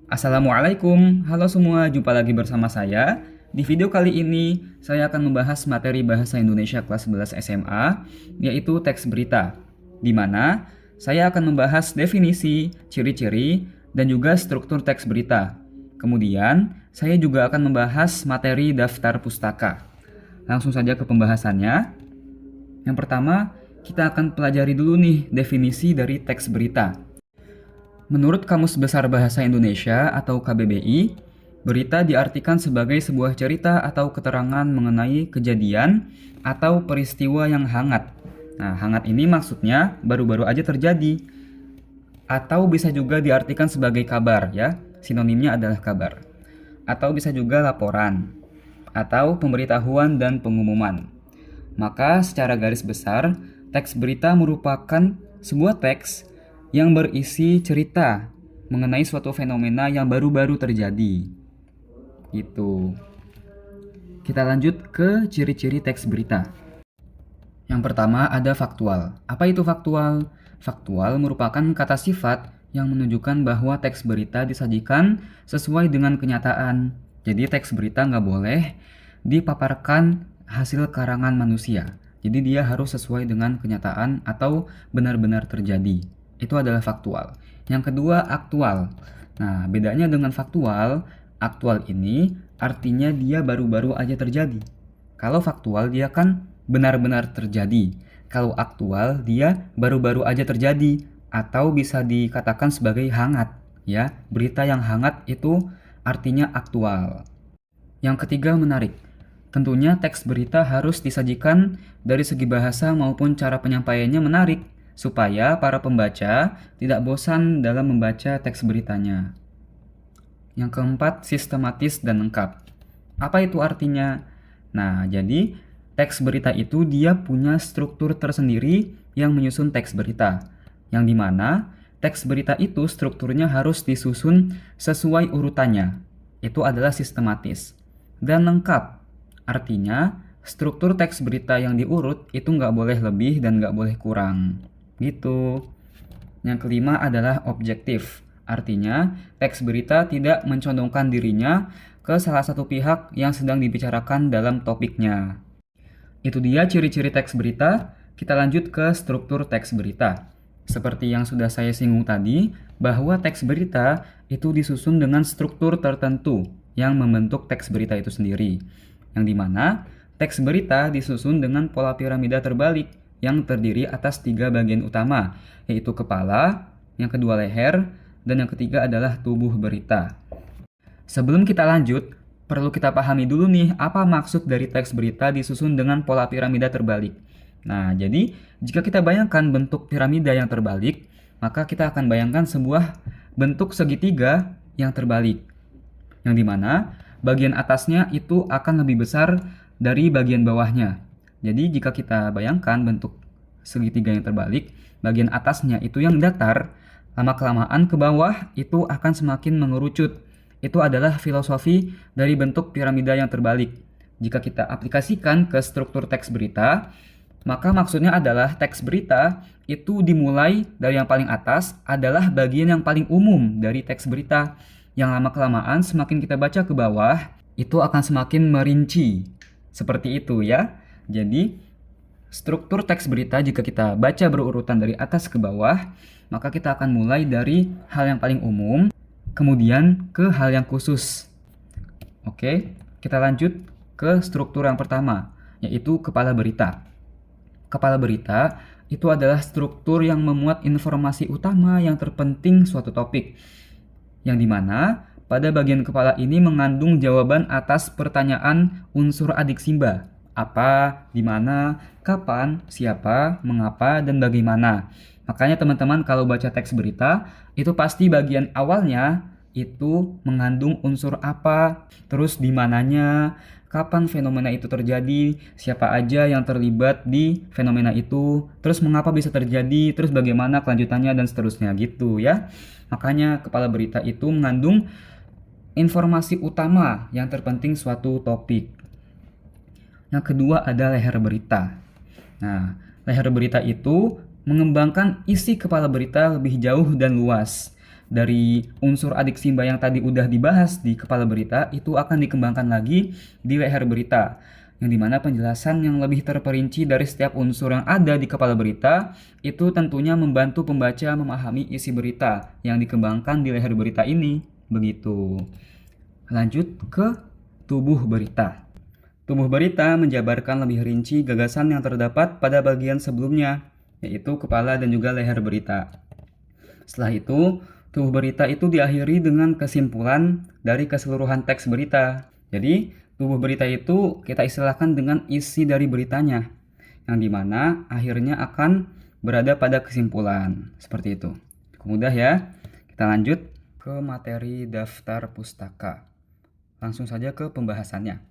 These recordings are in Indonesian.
Assalamualaikum, halo semua, jumpa lagi bersama saya. Di video kali ini, saya akan membahas materi Bahasa Indonesia kelas 11 SMA, yaitu teks berita, di mana saya akan membahas definisi, ciri-ciri, dan juga struktur teks berita. Kemudian, saya juga akan membahas materi daftar pustaka. Langsung saja ke pembahasannya. Yang pertama, kita akan pelajari dulu nih definisi dari teks berita. Menurut Kamus Besar Bahasa Indonesia atau KBBI, berita diartikan sebagai sebuah cerita atau keterangan mengenai kejadian atau peristiwa yang hangat. Nah, hangat ini maksudnya baru-baru aja terjadi. Atau bisa juga diartikan sebagai kabar ya, sinonimnya adalah kabar. Atau bisa juga laporan, atau pemberitahuan dan pengumuman. Maka secara garis besar, teks berita merupakan sebuah teks yang berisi cerita mengenai suatu fenomena yang baru-baru terjadi. Gitu. Kita lanjut ke ciri-ciri teks berita. Yang pertama ada faktual. Apa itu faktual? Faktual merupakan kata sifat yang menunjukkan bahwa teks berita disajikan sesuai dengan kenyataan. Jadi teks berita nggak boleh dipaparkan hasil karangan manusia. Jadi dia harus sesuai dengan kenyataan atau benar-benar terjadi. Itu adalah faktual. Yang kedua, aktual. Nah, bedanya dengan faktual, aktual ini artinya dia baru-baru aja terjadi. Kalau faktual dia kan benar-benar terjadi. Kalau aktual dia baru-baru aja terjadi atau bisa dikatakan sebagai hangat, ya. Berita yang hangat itu artinya aktual. Yang ketiga, menarik. Tentunya teks berita harus disajikan dari segi bahasa maupun cara penyampaiannya menarik, supaya para pembaca tidak bosan dalam membaca teks beritanya. Yang keempat, sistematis dan lengkap. Apa itu artinya? Nah, jadi teks berita itu dia punya struktur tersendiri yang menyusun teks berita. Yang dimana teks berita itu strukturnya harus disusun sesuai urutannya. Itu adalah sistematis. Dan lengkap. Artinya, struktur teks berita yang diurut itu nggak boleh lebih dan nggak boleh kurang. Gitu. Yang kelima adalah objektif. Artinya, teks berita tidak mencondongkan dirinya ke salah satu pihak yang sedang dibicarakan dalam topiknya. Itu dia ciri-ciri teks berita. Kita lanjut ke struktur teks berita. Seperti yang sudah saya singgung tadi, bahwa teks berita itu disusun dengan struktur tertentu yang membentuk teks berita itu sendiri. Yang dimana teks berita disusun dengan pola piramida terbalik yang terdiri atas 3 bagian utama, yaitu kepala, yang kedua leher, dan yang ketiga adalah tubuh berita. Sebelum kita lanjut, perlu kita pahami dulu nih apa maksud dari teks berita disusun dengan pola piramida terbalik. Nah, jadi jika kita bayangkan bentuk piramida yang terbalik, maka kita akan bayangkan sebuah bentuk segitiga yang terbalik. Yang dimana bagian atasnya itu akan lebih besar dari bagian bawahnya. Jadi jika kita bayangkan bentuk segitiga yang terbalik, bagian atasnya itu yang datar, lama-kelamaan ke bawah itu akan semakin mengerucut. Itu adalah filosofi dari bentuk piramida yang terbalik. Jika kita aplikasikan ke struktur teks berita, maka maksudnya adalah teks berita itu dimulai dari yang paling atas adalah bagian yang paling umum dari teks berita. Yang lama-kelamaan semakin kita baca ke bawah, itu akan semakin merinci. Seperti itu ya. Jadi, struktur teks berita jika kita baca berurutan dari atas ke bawah, maka kita akan mulai dari hal yang paling umum, kemudian ke hal yang khusus. Oke, kita lanjut ke struktur yang pertama, yaitu kepala berita. Kepala berita itu adalah struktur yang memuat informasi utama yang terpenting suatu topik, yang dimana pada bagian kepala ini mengandung jawaban atas pertanyaan unsur adik Simba. Apa, di mana, kapan, siapa, mengapa, dan bagaimana. Makanya teman-teman kalau baca teks berita, itu pasti bagian awalnya itu mengandung unsur apa, terus di mananya, kapan fenomena itu terjadi, siapa aja yang terlibat di fenomena itu, terus mengapa bisa terjadi, terus bagaimana kelanjutannya, dan seterusnya gitu ya. Makanya kepala berita itu mengandung informasi utama yang terpenting suatu topik. Yang kedua ada leher berita. Nah, leher berita itu mengembangkan isi kepala berita lebih jauh dan luas. dari unsur adiksimba yang tadi udah dibahas di kepala berita itu akan dikembangkan lagi di leher berita, yang dimana penjelasan yang lebih terperinci dari setiap unsur yang ada di kepala berita itu tentunya membantu pembaca memahami isi berita yang dikembangkan di leher berita ini. Begitu. Lanjut ke tubuh berita. Tubuh berita menjabarkan lebih rinci gagasan yang terdapat pada bagian sebelumnya, yaitu kepala dan juga leher berita. Setelah itu, tubuh berita itu diakhiri dengan kesimpulan dari keseluruhan teks berita. Jadi, tubuh berita itu kita istilahkan dengan isi dari beritanya, yang dimana akhirnya akan berada pada kesimpulan. Seperti itu. Cukup mudah ya. Kita lanjut ke materi daftar pustaka. Langsung saja ke pembahasannya.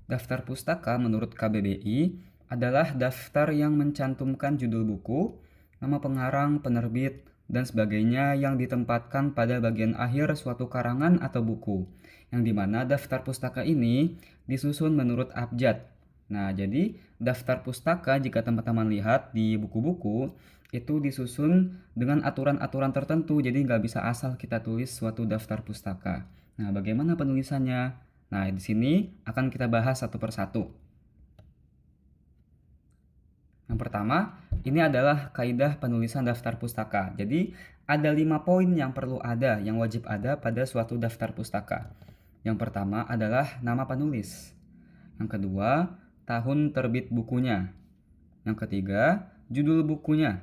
Daftar pustaka menurut KBBI adalah daftar yang mencantumkan judul buku, nama pengarang, penerbit, dan sebagainya yang ditempatkan pada bagian akhir suatu karangan atau buku, yang dimana daftar pustaka ini disusun menurut abjad. Nah, jadi daftar pustaka jika teman-teman lihat di buku-buku itu disusun dengan aturan-aturan tertentu, jadi nggak bisa asal kita tulis suatu daftar pustaka. Nah, bagaimana penulisannya? Nah, di sini akan kita bahas satu persatu. Yang pertama, ini adalah kaidah penulisan daftar pustaka. Jadi, ada 5 poin yang perlu ada, yang wajib ada pada suatu daftar pustaka. Yang pertama adalah nama penulis. Yang kedua, tahun terbit bukunya. Yang ketiga, judul bukunya.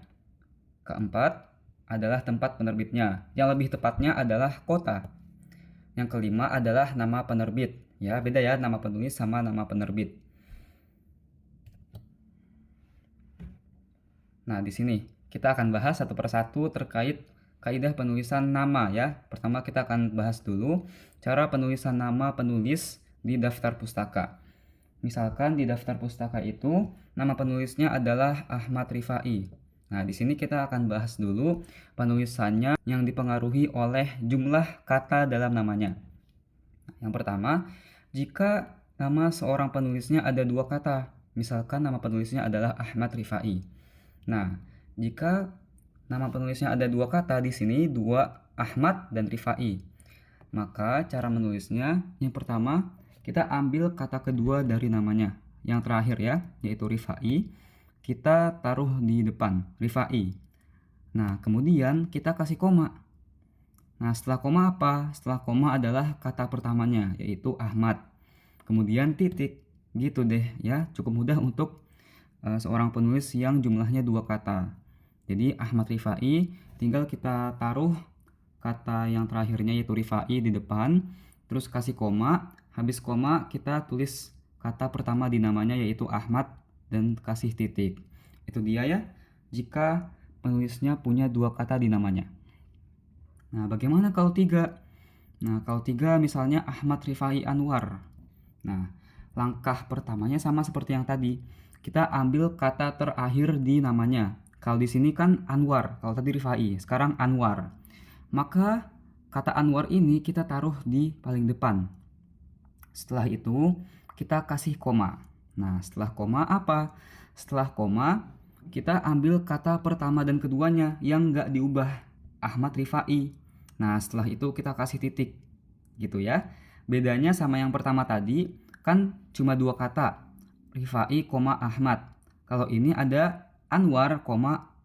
Keempat, adalah tempat penerbitnya. Yang lebih tepatnya adalah kota. Yang kelima adalah nama penerbit. Ya, beda ya nama penulis sama nama penerbit. Nah, di sini kita akan bahas satu persatu terkait kaidah penulisan nama ya. Pertama kita akan bahas dulu cara penulisan nama penulis di daftar pustaka. Misalkan di daftar pustaka itu nama penulisnya adalah Ahmad Rifai. Nah, di sini kita akan bahas dulu penulisannya yang dipengaruhi oleh jumlah kata dalam namanya. Yang pertama, jika nama seorang penulisnya ada 2 kata, misalkan nama penulisnya adalah Ahmad Rifai. Nah, jika nama penulisnya ada 2 kata di sini, 2 Ahmad dan Rifai, maka cara menulisnya yang pertama kita ambil kata kedua dari namanya, yang terakhir ya, yaitu Rifai. Kita taruh di depan, Rifai. Nah, kemudian kita kasih koma. Nah, setelah koma apa? Setelah koma adalah kata pertamanya, yaitu Ahmad. Kemudian titik. Gitu deh ya, cukup mudah untuk seorang penulis yang jumlahnya 2 kata. Jadi, Ahmad Rifai, tinggal kita taruh kata yang terakhirnya yaitu Rifai di depan, terus kasih koma. Habis koma, kita tulis kata pertama di namanya yaitu Ahmad, dan kasih titik. Itu dia ya, jika penulisnya punya 2 kata di namanya. Nah, bagaimana kalau 3? Nah, kalau 3 misalnya Ahmad Rifai Anwar. Nah, langkah pertamanya sama seperti yang tadi. Kita ambil kata terakhir di namanya. Kalau di sini kan Anwar, kalau tadi Rifai, sekarang Anwar. Maka kata Anwar ini kita taruh di paling depan. Setelah itu, kita kasih koma. Nah, setelah koma apa? Setelah koma, kita ambil kata pertama dan keduanya yang nggak diubah, Ahmad Rifai. Nah, setelah itu kita kasih titik. Gitu ya. Bedanya sama yang pertama tadi, kan cuma 2 kata, Rifai, Ahmad. Kalau ini ada Anwar,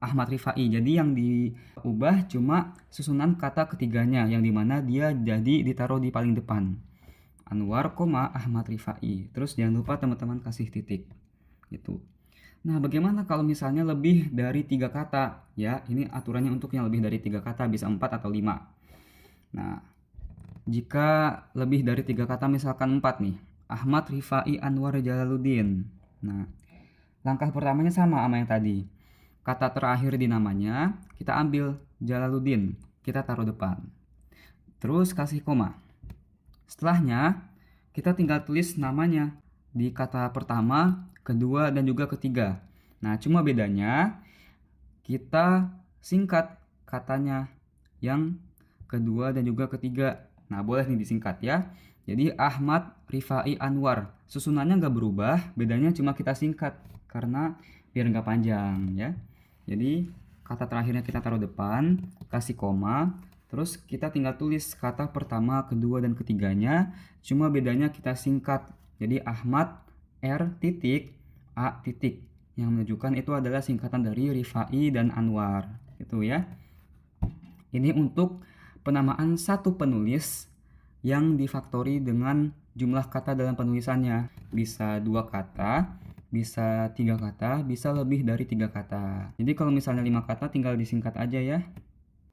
Ahmad Rifai. Jadi yang diubah cuma susunan kata ketiganya, yang dimana dia jadi ditaruh di paling depan. Anwar, Ahmad Rifai. Terus jangan lupa teman-teman kasih titik. Gitu. Nah, bagaimana kalau misalnya lebih dari 3 kata? Ya, ini aturannya untuk yang lebih dari 3 kata, bisa 4 atau 5. Nah, jika lebih dari 3 kata, misalkan 4 nih. Ahmad Rifai Anwar Jalaluddin. Nah, langkah pertamanya sama yang tadi. Kata terakhir di namanya, kita ambil Jalaluddin. Kita taruh depan. Terus kasih koma. Setelahnya, kita tinggal tulis namanya di kata pertama, kedua, dan juga ketiga. Nah, cuma bedanya kita singkat katanya yang kedua dan juga ketiga. Nah, boleh nih disingkat ya. Jadi Ahmad Rifai Anwar. Susunannya nggak berubah, bedanya cuma kita singkat karena biar nggak panjang ya. Jadi kata terakhirnya kita taruh depan, kasih koma, Terus kita tinggal tulis kata pertama, kedua, dan ketiganya. Cuma bedanya kita singkat. Jadi Ahmad R titik A titik. Yang menunjukkan itu adalah singkatan dari Rifai dan Anwar. Itu ya. Ini untuk penamaan satu penulis yang difaktori dengan jumlah kata dalam penulisannya. Bisa 2 kata, bisa 3 kata, bisa lebih dari 3 kata. Jadi kalau misalnya 5 kata tinggal disingkat aja ya.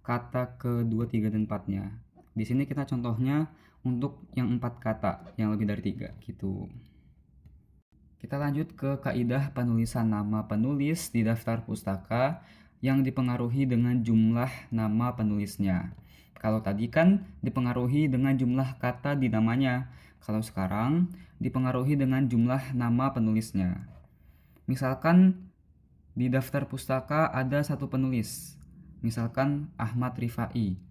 Kata kedua, 3, dan 4-nya. Di sini kita contohnya untuk yang 4 kata, yang lebih dari 3 gitu. Kita lanjut ke kaidah penulisan nama penulis di daftar pustaka yang dipengaruhi dengan jumlah nama penulisnya. Kalau tadi kan dipengaruhi dengan jumlah kata di namanya. Kalau sekarang dipengaruhi dengan jumlah nama penulisnya. Misalkan di daftar pustaka ada satu penulis. Misalkan Ahmad Rifai.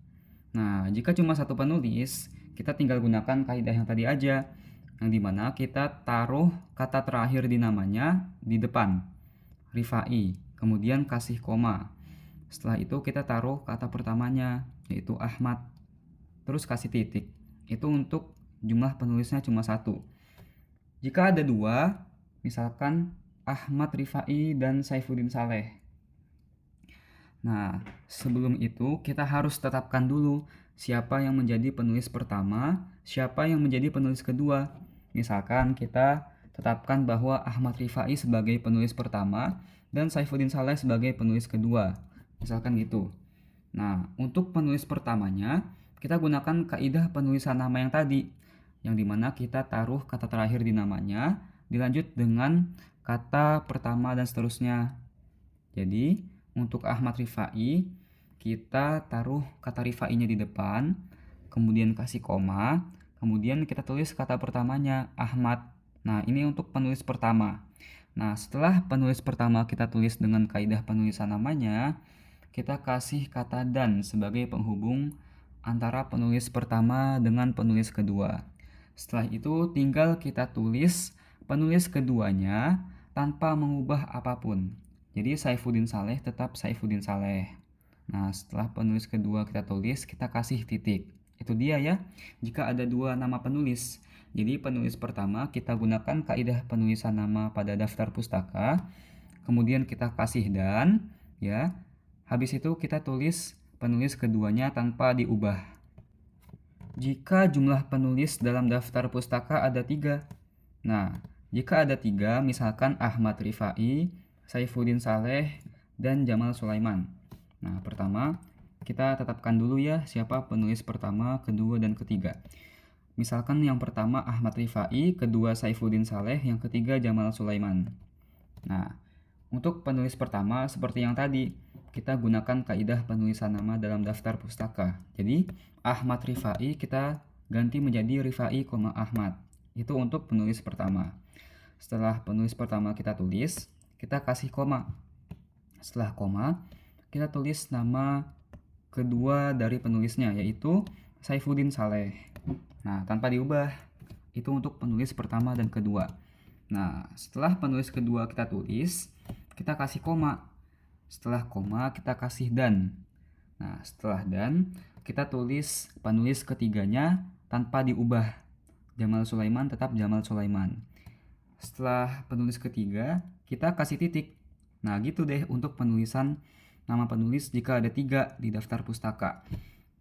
Nah, jika cuma satu penulis, kita tinggal gunakan kaidah yang tadi aja. Yang dimana kita taruh kata terakhir di namanya di depan. Rifai. Kemudian kasih koma. Setelah itu kita taruh kata pertamanya, yaitu Ahmad. Terus kasih titik. Itu untuk jumlah penulisnya cuma satu. Jika ada dua, misalkan Ahmad Rifai dan Saifuddin Saleh. Nah, sebelum itu kita harus tetapkan dulu siapa yang menjadi penulis pertama, siapa yang menjadi penulis kedua. Misalkan kita tetapkan bahwa Ahmad Rifai sebagai penulis pertama dan Saifuddin Saleh sebagai penulis kedua. Misalkan gitu. Nah, untuk penulis pertamanya, kita gunakan kaidah penulisan nama yang tadi, yang dimana kita taruh kata terakhir di namanya, dilanjut dengan kata pertama dan seterusnya. Jadi, untuk Ahmad Rifai, kita taruh kata Rifai-nya di depan, kemudian kasih koma, kemudian kita tulis kata pertamanya, Ahmad. Nah, ini untuk penulis pertama. Nah, setelah penulis pertama kita tulis dengan kaidah penulisan namanya, kita kasih kata dan sebagai penghubung antara penulis pertama dengan penulis kedua. Setelah itu tinggal kita tulis penulis keduanya tanpa mengubah apapun. Jadi Saifuddin Saleh tetap Saifuddin Saleh. Nah, setelah penulis kedua kita tulis, kita kasih titik. Itu dia ya, jika ada dua nama penulis. Jadi penulis pertama kita gunakan kaidah penulisan nama pada daftar pustaka. Kemudian kita kasih dan, ya. Habis itu kita tulis penulis keduanya tanpa diubah. Jika jumlah penulis dalam daftar pustaka ada 3. Nah, jika ada 3, misalkan Ahmad Rifai, Saifuddin Saleh, dan Jamal Sulaiman. Nah, pertama kita tetapkan dulu ya siapa penulis pertama, kedua, dan ketiga. Misalkan yang pertama Ahmad Rifai, kedua Saifuddin Saleh, yang ketiga Jamal Sulaiman. Nah, untuk penulis pertama seperti yang tadi, kita gunakan kaidah penulisan nama dalam daftar pustaka. Jadi, Ahmad Rifai kita ganti menjadi Rifai, Ahmad. Itu untuk penulis pertama. Setelah penulis pertama kita tulis, kita kasih koma. Setelah koma, kita tulis nama kedua dari penulisnya, yaitu Saifuddin Saleh. Nah, tanpa diubah. Itu untuk penulis pertama dan kedua. Nah, setelah penulis kedua kita tulis, kita kasih koma. Setelah koma, kita kasih dan. Nah, setelah dan, kita tulis penulis ketiganya tanpa diubah. Jamal Sulaiman tetap Jamal Sulaiman. Setelah penulis ketiga, kita kasih titik. Nah, gitu deh untuk penulisan nama penulis jika ada 3 di daftar pustaka.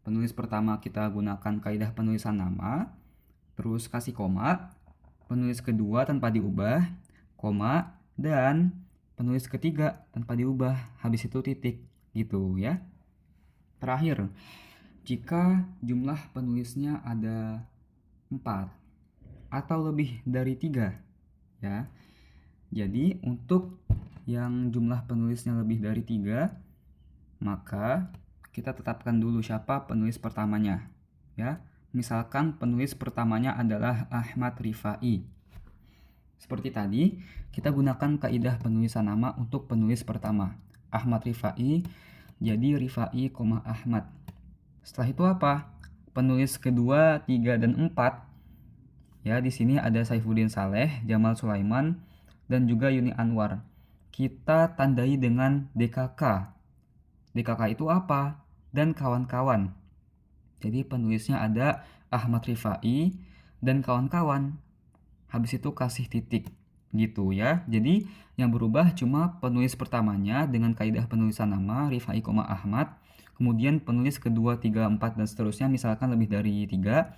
Penulis pertama kita gunakan kaidah penulisan nama, terus kasih koma. Penulis kedua tanpa diubah, koma, dan penulis ketiga tanpa diubah, habis itu titik. Gitu ya. Terakhir, jika jumlah penulisnya ada 4 atau lebih dari 3, ya. Jadi untuk yang jumlah penulisnya lebih dari 3, maka kita tetapkan dulu siapa penulis pertamanya, ya. Misalkan penulis pertamanya adalah Ahmad Rifai. Seperti tadi, kita gunakan kaidah penulisan nama untuk penulis pertama. Ahmad Rifai jadi Rifai, Ahmad. Setelah itu apa? Penulis kedua, 3, dan 4. Ya, di sini ada Saifuddin Saleh, Jamal Sulaiman, dan juga Yuni Anwar. Kita tandai dengan DKK. DKK itu apa? Dan kawan-kawan. Jadi penulisnya ada Ahmad Rifai dan kawan-kawan. Habis itu kasih titik gitu ya. Jadi yang berubah cuma penulis pertamanya dengan kaidah penulisan nama Rifai, Ahmad. Kemudian penulis kedua, 3, 4 dan seterusnya misalkan lebih dari 3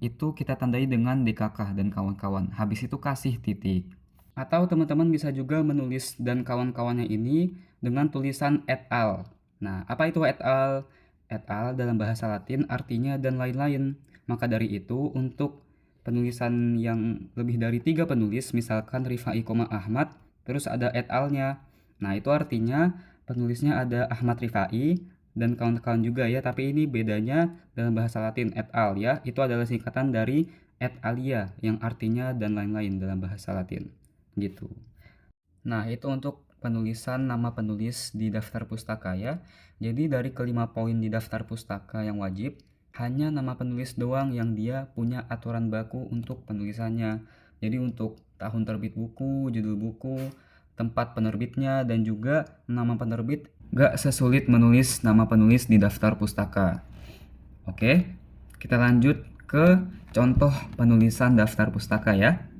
itu kita tandai dengan DKK dan kawan-kawan. Habis itu kasih titik. Atau teman-teman bisa juga menulis dan kawan-kawannya ini dengan tulisan et al. Nah, apa itu et al? Et al dalam bahasa Latin artinya dan lain-lain. Maka dari itu untuk penulisan yang lebih dari 3 penulis, misalkan Rifai, Ahmad, terus ada et al-nya. Nah, itu artinya penulisnya ada Ahmad Rifai dan kawan-kawan juga ya, tapi ini bedanya dalam bahasa Latin et al ya, itu adalah singkatan dari et alia yang artinya dan lain-lain dalam bahasa Latin gitu. Nah, itu untuk penulisan nama penulis di daftar pustaka ya. Jadi dari kelima poin di daftar pustaka yang wajib, hanya nama penulis doang yang dia punya aturan baku untuk penulisannya. Jadi untuk tahun terbit buku, judul buku, tempat penerbitnya, dan juga nama penerbit gak sesulit menulis nama penulis di daftar pustaka. Oke, kita lanjut ke contoh penulisan daftar pustaka ya.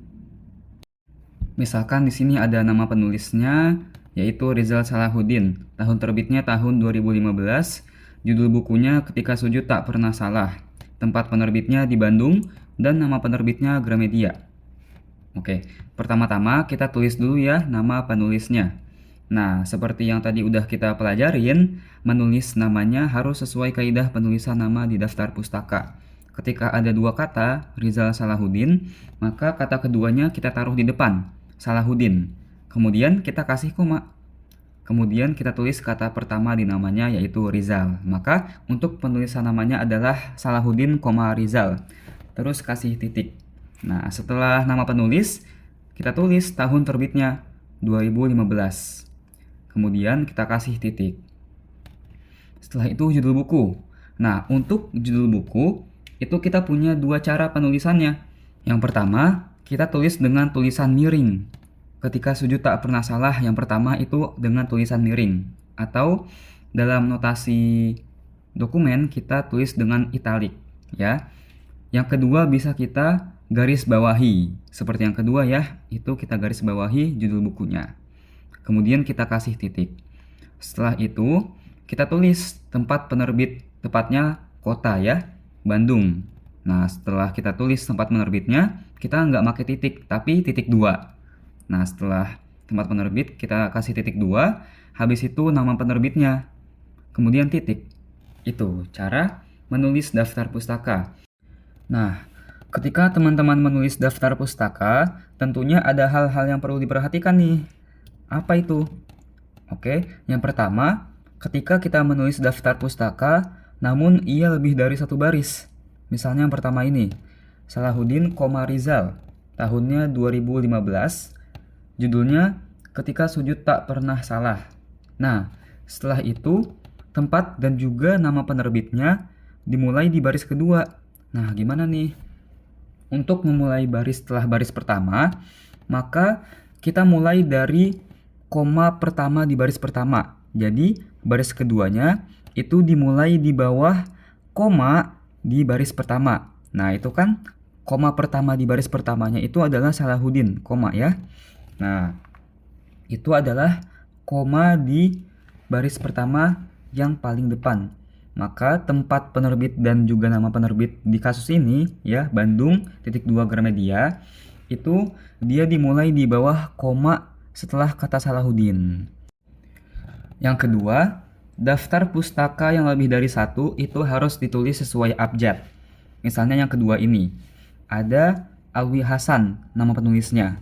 Misalkan di sini ada nama penulisnya yaitu Rizal Salahuddin. Tahun terbitnya tahun 2015. Judul bukunya Ketika Sujud Tak Pernah Salah. Tempat penerbitnya di Bandung dan nama penerbitnya Gramedia. Oke, pertama-tama kita tulis dulu ya nama penulisnya. Nah, seperti yang tadi udah kita pelajarin, menulis namanya harus sesuai kaidah penulisan nama di daftar pustaka. Ketika ada dua kata, Rizal Salahuddin, maka kata keduanya kita taruh di depan, Salahuddin. Kemudian kita kasih koma. Kemudian kita tulis kata pertama di namanya yaitu Rizal. Maka untuk penulisan namanya adalah Salahuddin, Rizal. Terus kasih titik. Nah, setelah nama penulis, kita tulis tahun terbitnya 2015. Kemudian kita kasih titik. Setelah itu judul buku. Nah, untuk judul buku, itu kita punya dua cara penulisannya. Yang pertama, kita tulis dengan tulisan miring. Ketika sujud tak pernah salah, yang pertama itu dengan tulisan miring. Atau dalam notasi dokumen, kita tulis dengan italik. Ya. Yang kedua bisa kita garis bawahi. Seperti yang kedua ya, itu kita garis bawahi judul bukunya. Kemudian kita kasih titik. Setelah itu, kita tulis tempat penerbit, tepatnya kota ya, Bandung. Nah, setelah kita tulis tempat penerbitnya, kita nggak pakai titik, tapi titik 2. Nah, setelah tempat penerbit, kita kasih titik 2, habis itu nama penerbitnya, kemudian titik. Itu cara menulis daftar pustaka. Nah, ketika teman-teman menulis daftar pustaka, tentunya ada hal-hal yang perlu diperhatikan nih. Apa itu? Oke, yang pertama, ketika kita menulis daftar pustaka, namun ia lebih dari satu baris. Misalnya yang pertama ini, Salahuddin, Rizal, tahunnya 2015, judulnya Ketika Sujud Tak Pernah Salah. Nah, setelah itu, tempat dan juga nama penerbitnya dimulai di baris kedua. Nah, gimana nih? Untuk memulai baris setelah baris pertama, maka kita mulai dari koma pertama di baris pertama. Jadi, baris keduanya itu dimulai di bawah koma di baris pertama. Nah, itu kan koma pertama di baris pertamanya itu adalah Salahuddin, koma ya. Nah, itu adalah koma di baris pertama yang paling depan. Maka tempat penerbit dan juga nama penerbit di kasus ini ya, Bandung, titik 2 Gramedia, itu dia dimulai di bawah koma setelah kata Salahuddin. Yang kedua, daftar pustaka yang lebih dari satu itu harus ditulis sesuai abjad. Misalnya yang kedua ini, ada Alwi Hasan nama penulisnya.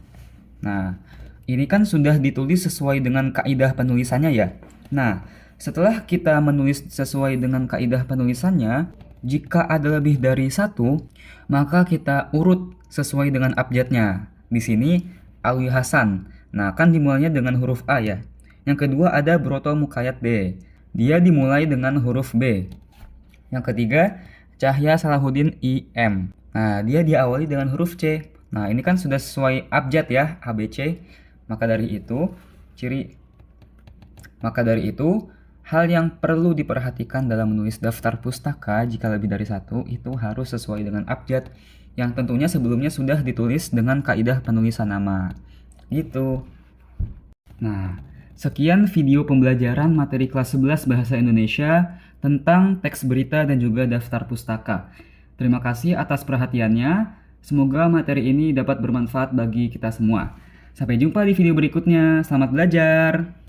Nah, ini kan sudah ditulis sesuai dengan kaidah penulisannya ya. Nah, setelah kita menulis sesuai dengan kaidah penulisannya, jika ada lebih dari satu, maka kita urut sesuai dengan abjadnya. Di sini Alwi Hasan. Nah, kan dimulainya dengan huruf A ya. Yang kedua ada Broto Mukayat B. Dia dimulai dengan huruf B. Yang ketiga, Cahya Salahuddin IM. Nah, dia diawali dengan huruf C. Nah, ini kan sudah sesuai abjad ya, ABC. Maka dari itu, Hal yang perlu diperhatikan dalam menulis daftar pustaka jika lebih dari satu itu harus sesuai dengan abjad yang tentunya sebelumnya sudah ditulis dengan kaidah penulisan nama. Gitu. Nah, sekian video pembelajaran materi kelas 11 Bahasa Indonesia tentang teks berita dan juga daftar pustaka. Terima kasih atas perhatiannya. Semoga materi ini dapat bermanfaat bagi kita semua. Sampai jumpa di video berikutnya. Selamat belajar!